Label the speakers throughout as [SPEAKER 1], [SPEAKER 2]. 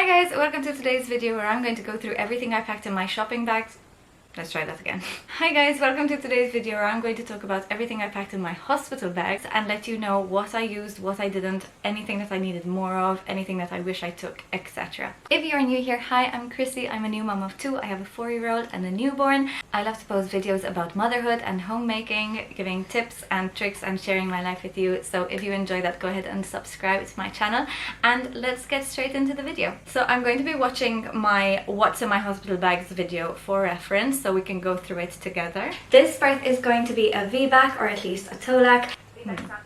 [SPEAKER 1] Hi guys, welcome to today's video where I'm going to go through everything I packed in my shopping bags. Let's try that again. Hi guys, welcome to today's video where I'm going to talk about everything I packed in my hospital bags and let you know what I used, what I didn't, anything that I needed more of, anything that I wish I took, etc. If you're new here, hi, I'm Chrissy. I'm a new mom of two. I have a 4-year-old and a newborn. I love to post videos about motherhood and homemaking, giving tips and tricks and sharing my life with you. So if you enjoy that, go ahead and subscribe to my channel and let's get straight into the video. So I'm going to be watching my What's in my hospital bags video for reference, so we can go through it together. This birth is going to be a VBAC, or at least a TOLAC.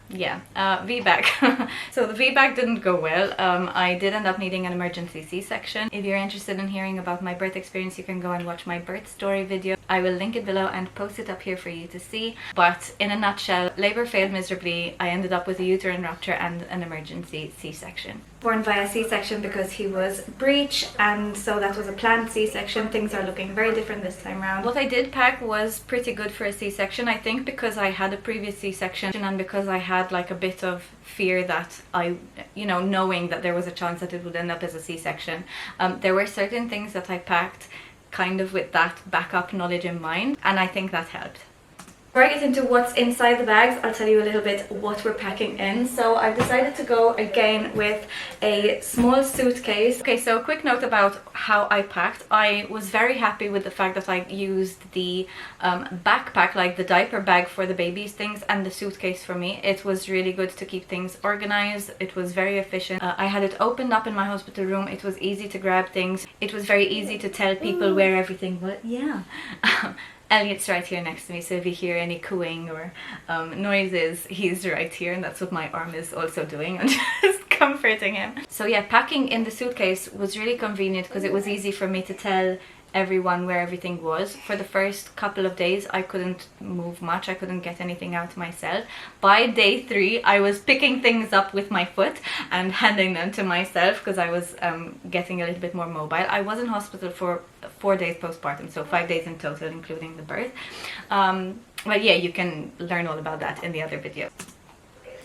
[SPEAKER 1] Yeah, VBAC. So the VBAC didn't go well. I did end up needing an emergency C-section. If you're interested in hearing about my birth experience, you can go and watch my birth story video. I will link it below and post it up here for you to see. But in a nutshell, labor failed miserably. I ended up with a uterine rupture and an emergency C-section. Born via C-section because he was breech, and so that was a planned C-section. Things are looking very different this time around. What I did pack was pretty good for a C-section, I think, because I had a previous C-section and because I had like a bit of fear that knowing that there was a chance that it would end up as a C-section. There were certain things that I packed kind of with that backup knowledge in mind, and I think that helped. Before I get into what's inside the bags, I'll tell you a little bit what we're packing in. So I've decided to go again with a small suitcase. Okay, so a quick note about how I packed. I was very happy with the fact that I used the backpack, like the diaper bag for the babies things, and the suitcase for me. It was really good to keep things organized. It was very efficient. I had it opened up in my hospital room. It was easy to grab things. It was very easy to tell people where everything was. Yeah. Elliot's right here next to me, so if you hear any cooing or noises, he's right here, and that's what my arm is also doing. I'm just comforting him. So yeah, packing in the suitcase was really convenient because it was easy for me to tell everyone where everything was. For the first couple of days I couldn't move much, I couldn't get anything out myself. By day 3 I was picking things up with my foot and handing them to myself because I was getting a little bit more mobile. I was in hospital for 4 days postpartum, so 5 days in total including the birth. But yeah, you can learn all about that in the other video.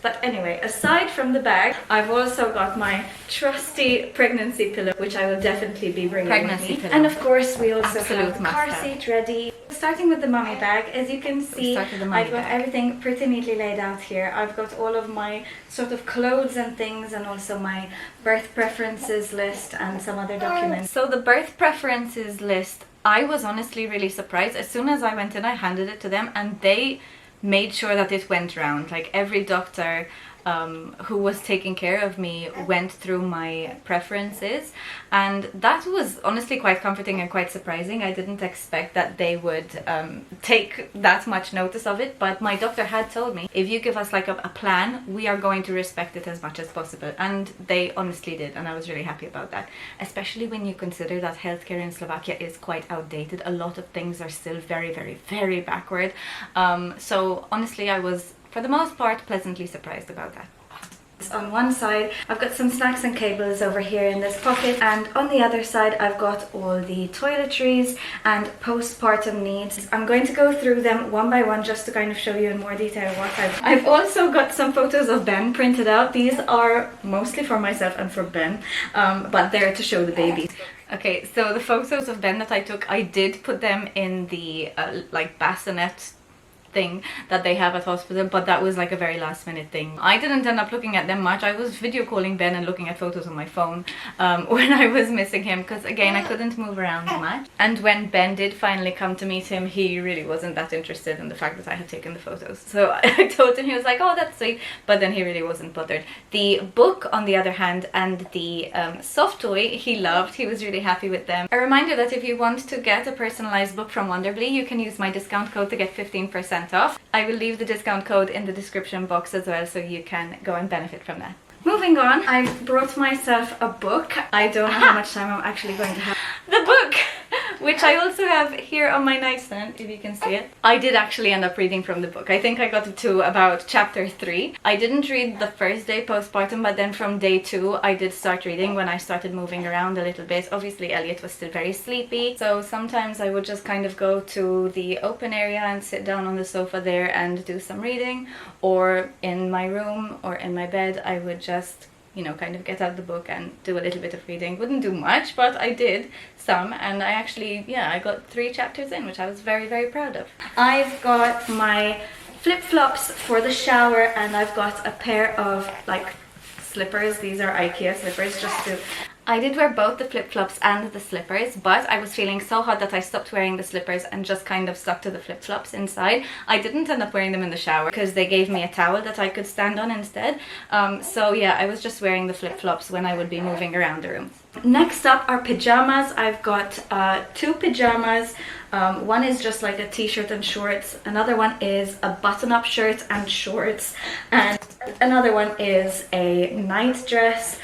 [SPEAKER 1] But anyway, aside from the bag, I've also got my trusty pregnancy pillow, which I will definitely be bringing with me. And of course, we also have the car seat ready. Starting with the mummy bag, as you can see, I've got everything pretty neatly laid out here. I've got all of my sort of clothes and things, and also my birth preferences list and some other documents. So the birth preferences list, I was honestly really surprised. As soon as I went in, I handed it to them, and they made sure that it went round. Like every doctor who was taking care of me went through my preferences, and that was honestly quite comforting and quite surprising. I didn't expect that they would take that much notice of it, but my doctor had told me, if you give us like a plan, we are going to respect it as much as possible, and they honestly did, and I was really happy about that, especially when you consider that healthcare in Slovakia is quite outdated. A lot of things are still very, very, very backward. So honestly, I was for the most part pleasantly surprised about that. On one side I've got some snacks and cables over here in this pocket, and on the other side I've got all the toiletries and postpartum needs. I'm going to go through them one by one just to kind of show you in more detail what I've also got some photos of Ben printed out. These are mostly for myself and for Ben, but they're to show the baby. Okay, so the photos of Ben that I took, I did put them in the like bassinet thing that they have at hospital, but that was like a very last minute thing. I didn't end up looking at them much. I was video calling Ben and looking at photos on my phone when I was missing him, because again I couldn't move around much. And when Ben did finally come to meet him, he really wasn't that interested in the fact that I had taken the photos. So I told him, he was like, oh, that's sweet, but then he really wasn't bothered. The book on the other hand and the soft toy he loved. He was really happy with them. A reminder that if you want to get a personalized book from Wonderbly, you can use my discount code to get 15% off. I will leave the discount code in the description box as well, so you can go and benefit from that. Moving on, I've brought myself a book. I don't know how much time I'm actually going to have. The book! Which I also have here on my nightstand, if you can see it. I did actually end up reading from the book. I think I got to about chapter 3. I didn't read the first day postpartum, but then from day 2 I did start reading when I started moving around a little bit. Obviously Elliot was still very sleepy, so sometimes I would just kind of go to the open area and sit down on the sofa there and do some reading, or in my room or in my bed I would just you know, kind of get out the book and do a little bit of reading. Wouldn't do much, but I did some, and I actually, yeah, I got 3 chapters in, which I was very, very proud of. I've got my flip-flops for the shower, and I've got a pair of like slippers. These are IKEA slippers, just to... I did wear both the flip-flops and the slippers, but I was feeling so hot that I stopped wearing the slippers and just kind of stuck to the flip-flops inside. I didn't end up wearing them in the shower because they gave me a towel that I could stand on instead. So yeah, I was just wearing the flip-flops when I would be moving around the room. Next up are pajamas. I've got 2 pajamas. One is just like a t-shirt and shorts. Another one is a button-up shirt and shorts. And another one is a night dress,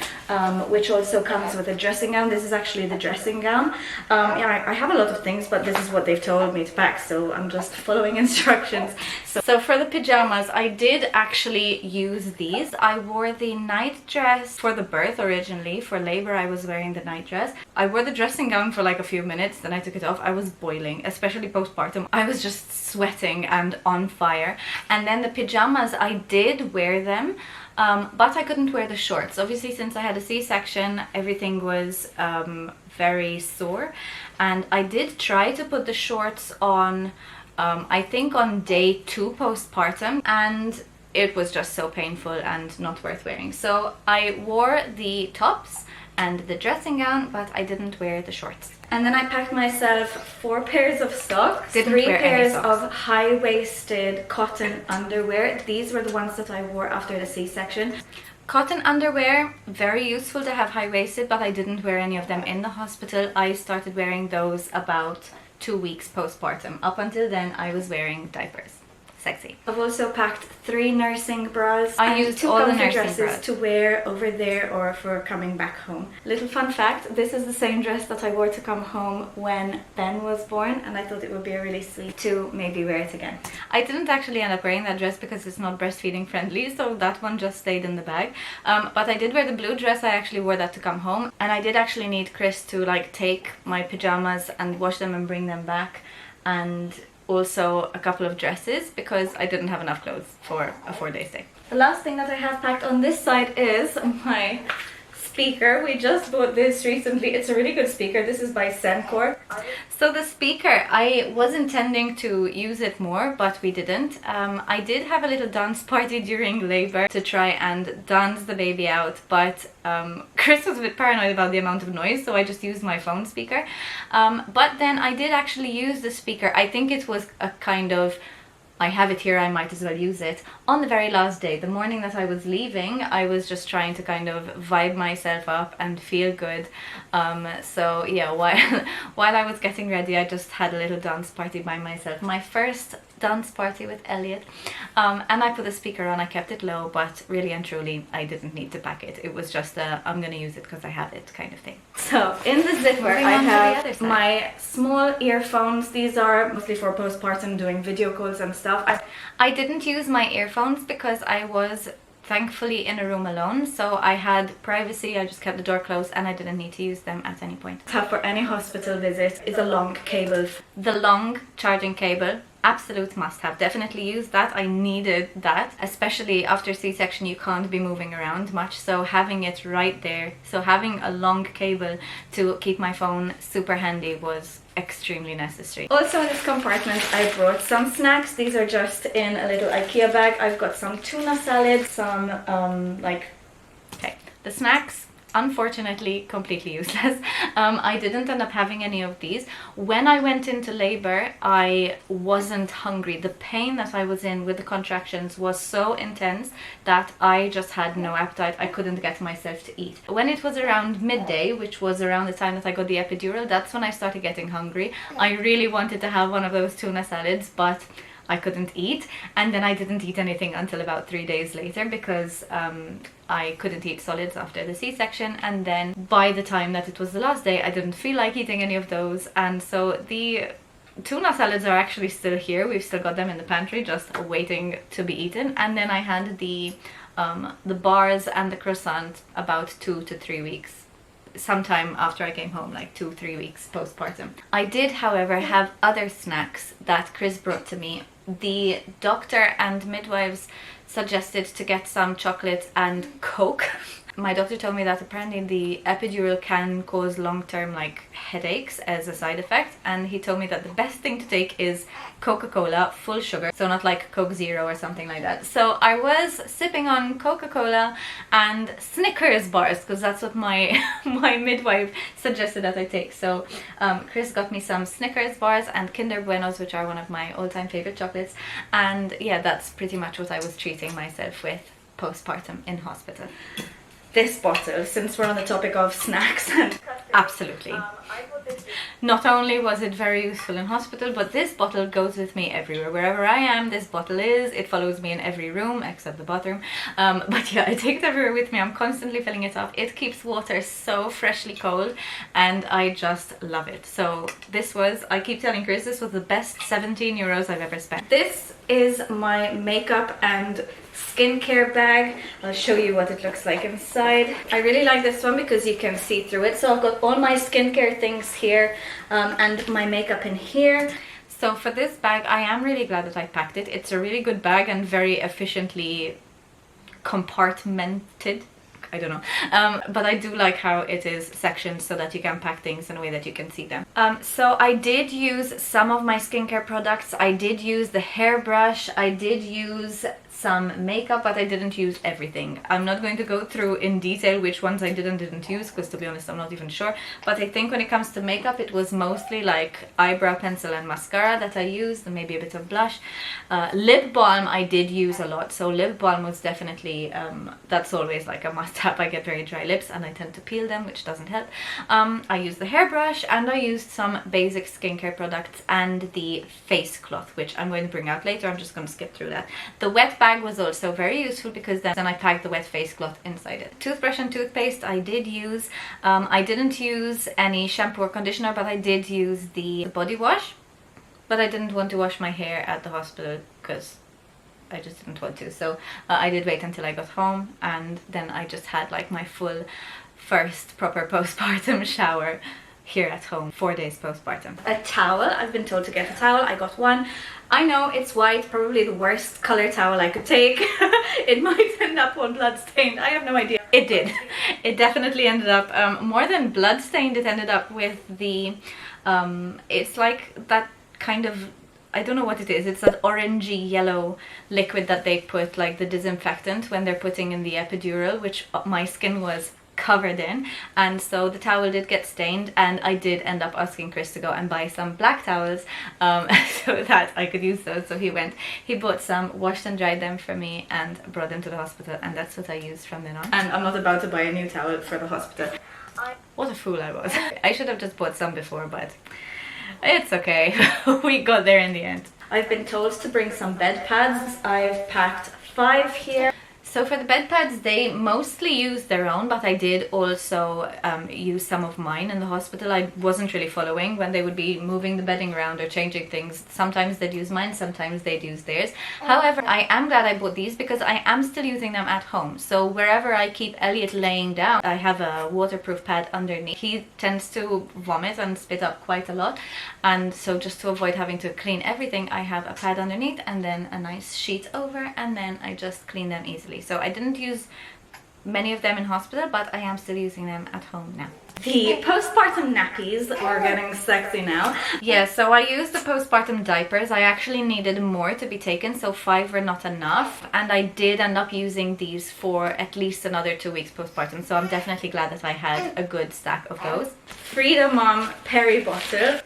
[SPEAKER 1] which also comes with a dressing gown. This is actually the dressing gown. Yeah, I have a lot of things, but this is what they've told me to pack, so I'm just following instructions. So for the pajamas, I did actually use these. I wore the night dress for the birth originally. For labor, I was wearing the night dress. I wore the dressing gown for like a few minutes, then I took it off. I was boiling, especially postpartum. I was just sweating and on fire. And then the pajamas, I did wear them, but I couldn't wear the shorts. Obviously, since I had a C-section, everything was very sore, and I did try to put the shorts on, I think on day 2 postpartum, and it was just so painful and not worth wearing. So I wore the tops and the dressing gown, but I didn't wear the shorts. And then I packed myself 4 pairs of socks, 3 pairs of high-waisted cotton underwear. These were the ones that I wore after the C-section. Cotton underwear, very useful to have high-waisted, but I didn't wear any of them in the hospital. I started wearing those about 2 weeks postpartum. Up until then, I was wearing diapers. Sexy. I've also packed 3 nursing bras. I used all the nursing dresses to wear over there or for coming back home. Little fun fact, this is the same dress that I wore to come home when Ben was born, and I thought it would be really sweet to maybe wear it again. I didn't actually end up wearing that dress because it's not breastfeeding friendly, so that one just stayed in the bag. But I did wear the blue dress. I actually wore that to come home, and I did actually need Chris to like take my pajamas and wash them and bring them back, and also a couple of dresses because I didn't have enough clothes for a 4-day stay. The last thing that I have packed on this side is my speaker. We just bought this recently. It's a really good speaker. This is by Sencor. So the speaker, I was intending to use it more, but we didn't. I did have a little dance party during labor to try and dance the baby out, but Chris was a bit paranoid about the amount of noise, so I just used my phone speaker. But then I did actually use the speaker. I think it was a kind of, I have it here, I might as well use it. On the very last day, the morning that I was leaving, I was just trying to kind of vibe myself up and feel good. So yeah, while I was getting ready, I just had a little dance party by myself. My first dance party with Elliot. And I put the speaker on, I kept it low, but really and truly, I didn't need to pack it. It was just a, I'm gonna use it because I have it kind of thing. So in the zipper, I have my small earphones. These are mostly for postpartum, doing video calls and stuff. I didn't use my earphones because I was thankfully in a room alone, so I had privacy. I just kept the door closed and I didn't need to use them at any point. For any hospital visit is a long cable. The long charging cable, absolute must have. Definitely use that. I needed that, especially after C-section. You can't be moving around much, so having it right there, so having a long cable to keep my phone super handy was extremely necessary. Also in this compartment I brought some snacks. These are just in a little IKEA bag. I've got some tuna salad, some the snacks, unfortunately completely useless. I didn't end up having any of these. When I went into labor, I wasn't hungry. The pain that I was in with the contractions was so intense that I just had no appetite. I couldn't get myself to eat. When it was around midday, which was around the time that I got the epidural, that's when I started getting hungry. I really wanted to have one of those tuna salads, but I couldn't eat, and then I didn't eat anything until about 3 days later because I couldn't eat solids after the C-section, and then by the time that it was the last day I didn't feel like eating any of those, and so the tuna salads are actually still here. We've still got them in the pantry just waiting to be eaten. And then I had the bars and the croissant about 2 to 3 weeks, sometime after I came home, like 2-3 weeks postpartum. I did, however, have other snacks that Chris brought to me. The doctor and midwives suggested to get some chocolate and Coke. my doctor told me that apparently the epidural can cause long-term like headaches as a side effect, and he told me that the best thing to take is Coca-Cola, full sugar, so not like Coke Zero or something like that. So I was sipping on Coca-Cola and Snickers bars because that's what my my midwife suggested that I take. So Chris got me some Snickers bars and Kinder Buenos, which are one of my all-time favorite chocolates, and yeah, that's pretty much what I was treating myself with postpartum in hospital. This bottle, since we're on the topic of snacks, absolutely. Not only was it very useful in hospital, but this bottle goes with me everywhere. Wherever I am, this bottle is. It follows me in every room except the bathroom. But yeah, I take it everywhere with me. I'm constantly filling it up. It keeps water so freshly cold and I just love it. So this was, I keep telling Chris, this was the best 17 euros I've ever spent. This is my makeup and skincare bag. I'll show you what it looks like inside. I really like this one because you can see through it. So I've got all my skincare things here and my makeup in here. So for this bag, I am really glad that I packed it. It's a really good bag and very efficiently compartmented. I don't know, but I do like how it is sectioned so that you can pack things in a way that you can see them. So I did use some of my skincare products. I did use the hairbrush, I did use some makeup, but I didn't use everything. I'm not going to go through in detail which ones I didn't use, because to be honest I'm not even sure, but I think when it comes to makeup it was mostly like eyebrow pencil and mascara that I used, and maybe a bit of blush. Lip balm I did use a lot, so lip balm was definitely, that's always like a must-have. I get very dry lips and I tend to peel them, which doesn't help. I used the hairbrush and I used some basic skincare products and the face cloth, which I'm going to bring out later. I'm just going to skip through that. The wet bag was also very useful because then I packed the wet face cloth inside it. Toothbrush and toothpaste I did use. I didn't use any shampoo or conditioner, but I did use the body wash. But I didn't want to wash my hair at the hospital because I just didn't want to. So I did wait until I got home, and then I just had like my full first proper postpartum shower here at home, 4 days postpartum. A towel, I've been told to get a towel. I got one. I know it's white, probably the worst color towel I could take. It might end up all bloodstained, I have no idea. It did. It definitely ended up, more than bloodstained, it ended up with the, it's like that kind of, I don't know what it is, it's that orangey yellow liquid that they put, like the disinfectant when they're putting in the epidural, which my skin was covered in, and so the towel did get stained, and I did end up asking Chris to go and buy some black towels so that I could use those. So he bought some, washed and dried them for me and brought them to the hospital, and that's what I used from then on. And I'm not about to buy a new towel for the hospital. What a fool I was. I should have just bought some before, but it's okay. We got there in the end. I've been told to bring some bed pads. I've packed 5 here. So for the bed pads, they mostly use their own, but I did also use some of mine in the hospital. I wasn't really following when they would be moving the bedding around or changing things. Sometimes they'd use mine, sometimes they'd use theirs. However, I am glad I bought these because I am still using them at home. So wherever I keep Elliot laying down, I have a waterproof pad underneath. He tends to vomit and spit up quite a lot, and so just to avoid having to clean everything, I have a pad underneath and then a nice sheet over, and then I just clean them easily. So I didn't use many of them in hospital, but I am still using them at home now. The postpartum nappies are getting sexy now. Yeah, so I used the postpartum diapers. I actually needed more to be taken, so 5 were not enough, and I did end up using these for at least another 2 weeks postpartum, so I'm definitely glad that I had a good stack of those. Frida Mom Peri bottle.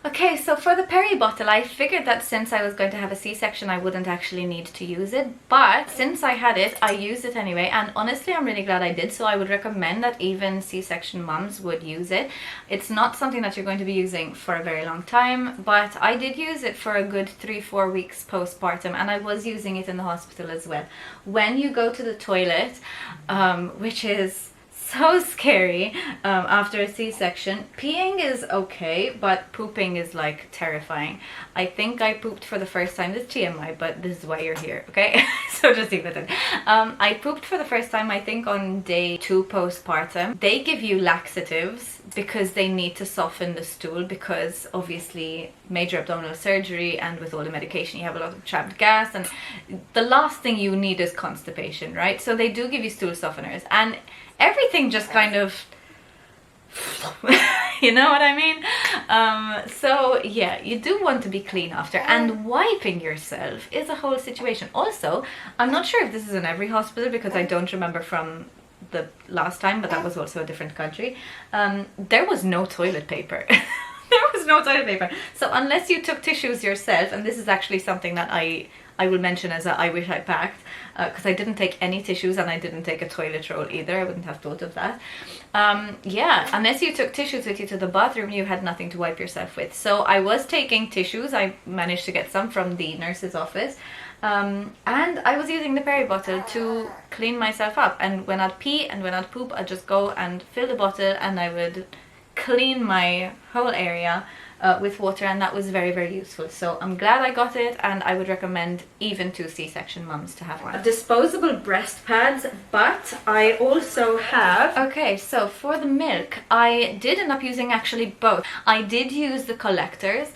[SPEAKER 1] Okay, so for the Peri bottle, I figured that since I was going to have a C-section, I wouldn't actually need to use it. But since I had it, I used it anyway. And honestly, I'm really glad I did. So I would recommend that even C-section moms would use it. It's not something that you're going to be using for a very long time, but I did use it for a good 3-4 weeks postpartum. And I was using it in the hospital as well. When you go to the toilet, which is so scary after a C-section. Peeing is okay, but pooping is like terrifying. I think I pooped for the first time, this is TMI, but this is why you're here, okay? So just leave it in. I pooped for the first time, I think on day 2 postpartum. They give you laxatives because they need to soften the stool, because obviously major abdominal surgery, and with all the medication you have a lot of trapped gas, and the last thing you need is constipation, right? So they do give you stool softeners, and everything just kind of you know what I mean? So yeah, you do want to be clean after, and wiping yourself is a whole situation. Also, I'm not sure if this is in every hospital because I don't remember from the last time, but that was also a different country. There was no toilet paper. There was no toilet paper. So unless you took tissues yourself, and this is actually something that I will mention as a I wish I packed, because I didn't take any tissues and I didn't take a toilet roll either. I wouldn't have thought of that. Yeah, unless you took tissues with you to the bathroom, you had nothing to wipe yourself with. So I was taking tissues. I managed to get some from the nurse's office. And I was using the peri bottle to clean myself up. And when I'd pee and when I'd poop, I'd just go and fill the bottle and I would clean my whole area with water, and that was very, very useful. So I'm glad I got it, and I would recommend even to C-section mums to have one. Disposable breast pads, but I also have... Okay, so for the milk, I did end up using actually both. I did use the collectors,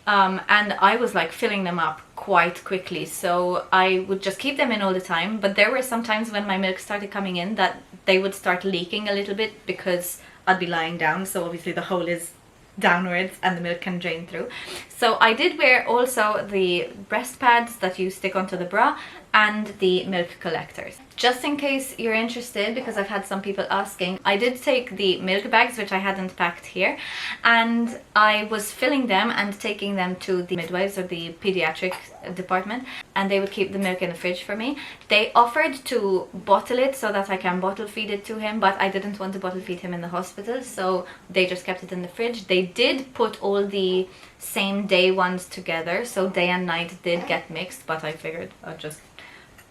[SPEAKER 1] and I was like filling them up quite quickly, so I would just keep them in all the time. But there were some times when my milk started coming in that they would start leaking a little bit because I'd be lying down, so obviously the hole is downwards and the milk can drain through. So I did wear also the breast pads that you stick onto the bra and the milk collectors. Just in case you're interested, because I've had some people asking, I did take the milk bags, which I hadn't packed here, and I was filling them and taking them to the midwives or the pediatric department, and they would keep the milk in the fridge for me. They offered to bottle it so that I can bottle feed it to him, but I didn't want to bottle feed him in the hospital, so they just kept it in the fridge. They did put all the same day ones together, so day and night did get mixed, but I figured I'd just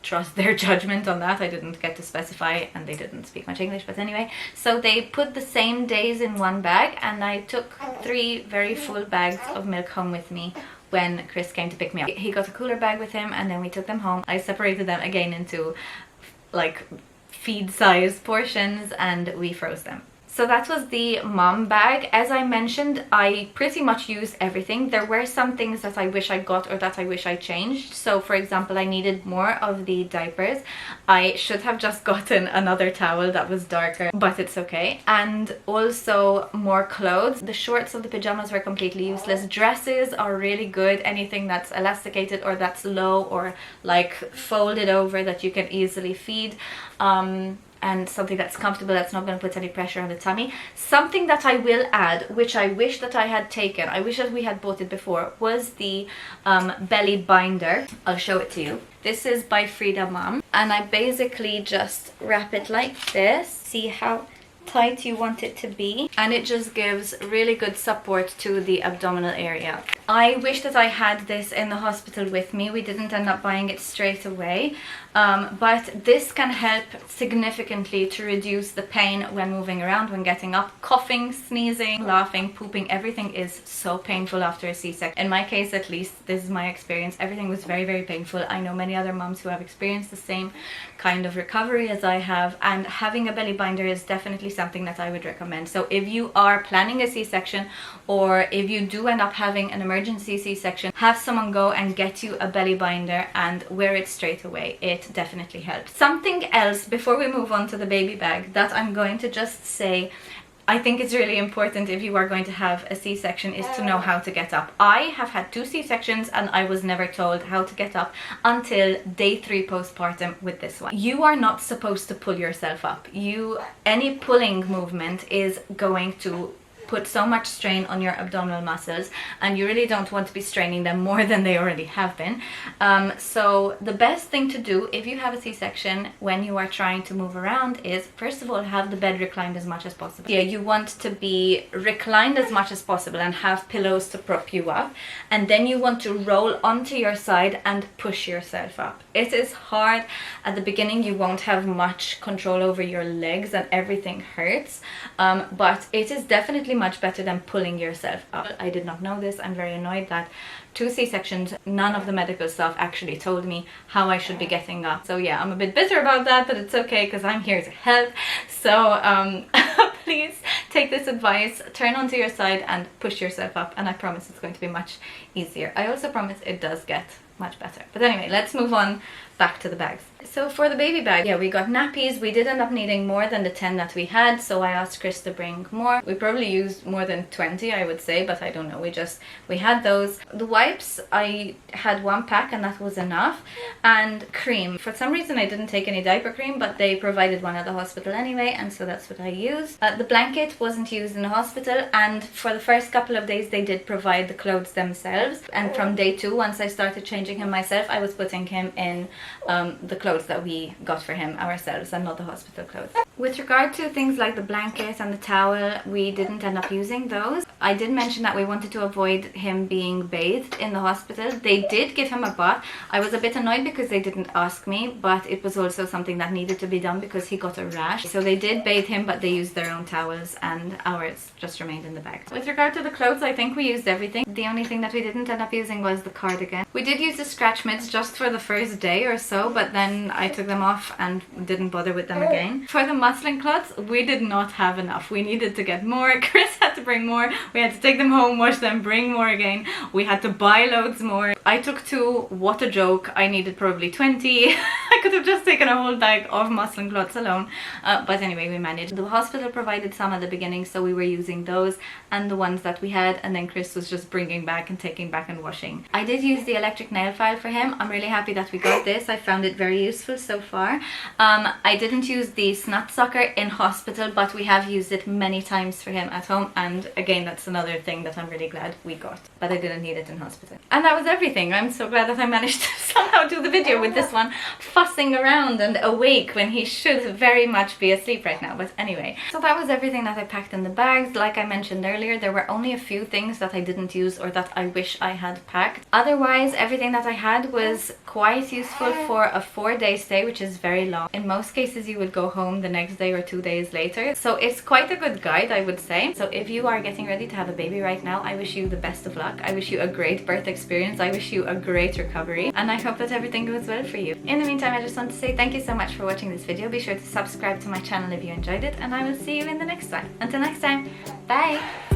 [SPEAKER 1] trust their judgment on that. I didn't get to specify, and they didn't speak much English, but anyway. So they put the same days in one bag, and I took 3 very full bags of milk home with me when Chris came to pick me up. He got a cooler bag with him, and then we took them home. I separated them again into like feed size portions, and we froze them. So that was the mom bag. As I mentioned, I pretty much used everything. There were some things that I wish I got or that I wish I changed. So for example, I needed more of the diapers. I should have just gotten another towel that was darker, but it's okay. And also more clothes. The shorts of the pajamas were completely useless. Dresses are really good. Anything that's elasticated or that's low or like folded over that you can easily feed. And something that's comfortable, that's not going to put any pressure on the tummy. Something that I will add, which I wish that I had taken, I wish that we had bought it before, was the belly binder. I'll show it to you. This is by Frida Mom, and I basically just wrap it like this. See how tight you want it to be, and it just gives really good support to the abdominal area. I wish that I had this in the hospital with me. We didn't end up buying it straight away, but this can help significantly to reduce the pain when moving around, when getting up. Coughing, sneezing, laughing, pooping, everything is so painful after a C-section. In my case, at least, this is my experience. Everything was very, very painful. I know many other moms who have experienced the same kind of recovery as I have, and having a belly binder is definitely something that I would recommend. So if you are planning a C-section, or if you do end up having an emergency C-section, have someone go and get you a belly binder and wear it straight away. It definitely helps. Something else before we move on to the baby bag that I'm going to just say, I think it's really important if you are going to have a C-section, is to know how to get up. I have had 2 C-sections and I was never told how to get up until day 3 postpartum with this one. You are not supposed to pull yourself up. Any pulling movement is going to put so much strain on your abdominal muscles, and you really don't want to be straining them more than they already have been. So the best thing to do if you have a C-section when you are trying to move around is, first of all, have the bed reclined as much as possible. Yeah, you want to be reclined as much as possible and have pillows to prop you up, and then you want to roll onto your side and push yourself up. It is hard at the beginning. You won't have much control over your legs and everything hurts, but it is definitely much better than pulling yourself up. I did not know this. I'm very annoyed that 2 C-sections, none of the medical staff actually told me how I should be getting up. So yeah, I'm a bit bitter about that, but it's okay because I'm here to help. So please take this advice, turn onto your side and push yourself up, and I promise it's going to be much easier. I also promise it does get much better. But anyway, let's move on back to the bags. So for the baby bag, yeah, we got nappies. We did end up needing more than the 10 that we had, so I asked Chris to bring more. We probably used more than 20, I would say, but I don't know. We had those. The wipes, I had 1 pack and that was enough. And cream. For some reason I didn't take any diaper cream, but they provided one at the hospital anyway, and so that's what I used. The blanket wasn't used in the hospital, and for the first couple of days they did provide the clothes themselves. And from day 2, once I started changing him myself, I was putting him in the clothes that we got for him ourselves and not the hospital clothes. With regard to things like the blanket and the towel, we didn't end up using those. I did mention that we wanted to avoid him being bathed in the hospital. They did give him a bath. I was a bit annoyed because they didn't ask me, but it was also something that needed to be done because he got a rash. So they did bathe him, but they used their own towels and ours just remained in the bag. With regard to the clothes, I think we used everything. The only thing that we didn't end up using was the cardigan. We did use the scratch mitts just for the first day or so, but then I took them off and didn't bother with them again. For the muslin cloths, we did not have enough. We needed to get more. Chris had to bring more. We had to take them home, wash them, bring more again. We had to buy loads more. I took 2. What a joke. I needed probably 20. I could have just taken a whole bag of muslin cloths alone. But anyway, we managed. The hospital provided some at the beginning, so we were using those and the ones that we had, and then Chris was just bringing back and taking back and washing. I did use the electric nail file for him. I'm really happy that we got this. I found it very useful so far. I didn't use the snot sucker in hospital, but we have used it many times for him at home, and again, that's another thing that I'm really glad we got, but I didn't need it in hospital. And that was everything. I'm so glad that I managed to somehow do the video with this one fussing around and awake when he should very much be asleep right now. But anyway, so that was everything that I packed in the bags. Like I mentioned earlier, there were only a few things that I didn't use or that I wish I had packed. Otherwise, everything that I had was quite useful for a 4-day stay, which is very long. In most cases, you would go home the next day or 2 days later. So it's quite a good guide, I would say. So if you are getting ready to have a baby right now, I wish you the best of luck. I wish you a great birth experience. I wish you a great recovery, and I hope that everything goes well for you. In the meantime, I just want to say thank you so much for watching this video. Be sure to subscribe to my channel if you enjoyed it, and I will see you in the next one. Until next time, bye!